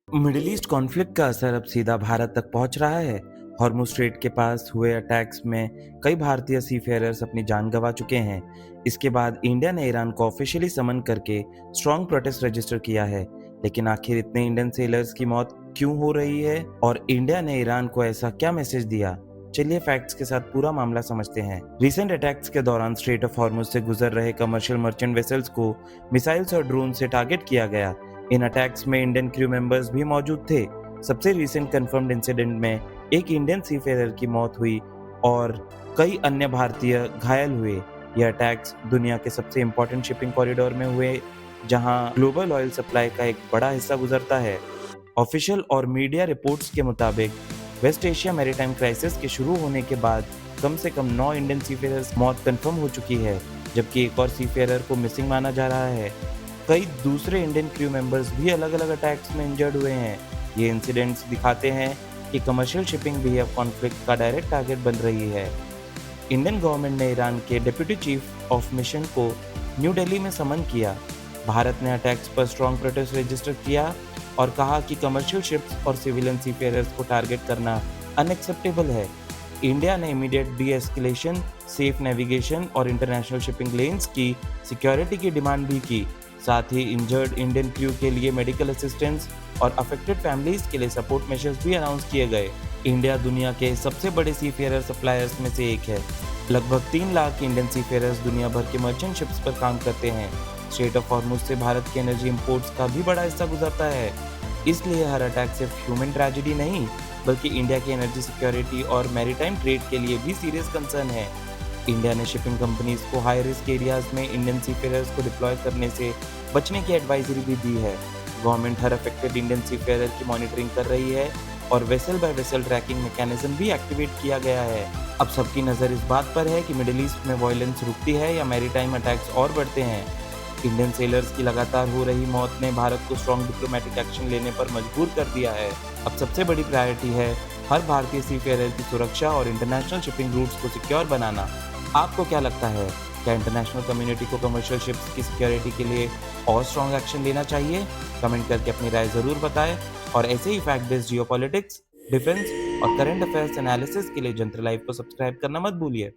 Middle east conflict का असर अब सीधा भारत तक पहुंच रहा है। हॉर्मुज स्ट्रेट के पास हुए अटैक्स में कई भारतीय सीफेयरर्स अपनी जान गंवा चुके हैं। इसके बाद इंडिया ने ईरान को ऑफिशियली समन करके स्ट्रॉन्ग प्रोटेस्ट रजिस्टर किया है। लेकिन आखिर इतने इंडियन सेलर्स की मौत क्यों हो रही है और इंडिया ने ईरान को ऐसा क्या मैसेज दिया? चलिए फैक्ट्स के साथ पूरा मामला समझते हैं। रिसेंट अटैक्स के दौरान स्ट्रेट ऑफ हॉर्मुज से गुजर रहे कमर्शियल मर्चेंट वेसल्स को मिसाइल्स और ड्रोन से टारगेट किया गया। इन अटैक्स में इंडियन क्रू मेंबर्स भी मौजूद थे। सबसे रिसेंट कंफर्म्ड इंसिडेंट में एक इंडियन सीफेयर की मौत हुई और कई अन्य भारतीय घायल हुए। ये अटैक्स दुनिया के सबसे इंपॉर्टेंट शिपिंग कॉरिडोर में हुए, जहां ग्लोबल ऑयल सप्लाई का एक बड़ा हिस्सा गुजरता है। ऑफिशियल और मीडिया रिपोर्ट्स के मुताबिक वेस्ट एशिया मैरीटाइम क्राइसिस के शुरू होने के बाद कम से कम 9 इंडियन सीफेयर्स मौत कंफर्म हो चुकी है, जबकि एक और सीफेयर को मिसिंग माना जा रहा है। कई दूसरे इंडियन क्रू मेंबर्स भी अलग अलग अटैक्स में इंजर्ड हुए हैं। ये इंसिडेंट्स दिखाते हैं कि कमर्शियल शिपिंग भी अब कॉन्फ्लिक्ट का डायरेक्ट टारगेट बन रही है। इंडियन गवर्नमेंट ने ईरान के डिप्टी चीफ ऑफ मिशन को न्यू दिल्ली में समन किया। भारत ने अटैक्स पर स्ट्रॉन्ग प्रोटेस्ट रजिस्टर किया और कहा कि कमर्शियल शिप्स और सिविलियन सीफेयर्स को टारगेट करना अनएक्सेप्टेबल है। इंडिया ने immediate D escalation, safe navigation और इंटरनेशनल शिपिंग लेन्स की सिक्योरिटी की डिमांड भी की। साथ ही इंजर्ड इंडियन क्रू के लिए मेडिकल असिस्टेंस और अफेक्टेड फैमिलीज के लिए सपोर्ट मेजर्स भी अनाउंस किए गए। इंडिया दुनिया के सबसे बड़े सीफेयर सप्लायर्स में से एक है। लगभग 3 लाख इंडियन सीफेयर्स दुनिया भर के मर्चेंट शिप्स पर काम करते हैं। स्ट्रेट ऑफ हॉर्मुज से भारत के एनर्जी इंपोर्ट्स का भी बड़ा हिस्सा गुजरता है। इसलिए हर अटैक सिर्फ ह्यूमन ट्रेजेडी नहीं, बल्कि इंडिया की एनर्जी सिक्योरिटी और मैरीटाइम ट्रेड के लिए भी सीरियस कंसर्न है। इंडिया ने शिपिंग कंपनीज को हाई रिस्क एरियाज में इंडियन सीफेयर्स को डिप्लॉय करने से बचने की एडवाइजरी भी दी है। गवर्नमेंट हर अफेक्टेड इंडियन सीफेयर की मॉनिटरिंग कर रही है और vessel by vessel tracking mechanism भी एक्टिवेट किया गया है। अब सबकी नज़र इस बात पर है कि मिडिल ईस्ट में वायलेंस रुकती है या मैरीटाइम अटैक्स और बढ़ते हैं। इंडियन सेलर्स की लगातार हो रही मौत ने भारत को स्ट्रॉन्ग डिप्लोमेटिक एक्शन लेने पर मजबूर कर दिया है। अब सबसे बड़ी प्रायोरिटी है हर भारतीय सीफेयर की सुरक्षा और इंटरनेशनल शिपिंग रूट्स को सिक्योर बनाना। आपको क्या लगता है, क्या इंटरनेशनल कम्युनिटी को कमर्शियल शिप्स की सिक्योरिटी के लिए और स्ट्रॉन्ग एक्शन लेना चाहिए? कमेंट करके अपनी राय ज़रूर बताएं और ऐसे ही फैक्ट बेस्ड जियोपॉलिटिक्स, डिफेंस और करंट अफेयर्स एनालिसिस के लिए जंत्र लाइव को सब्सक्राइब करना मत भूलिए।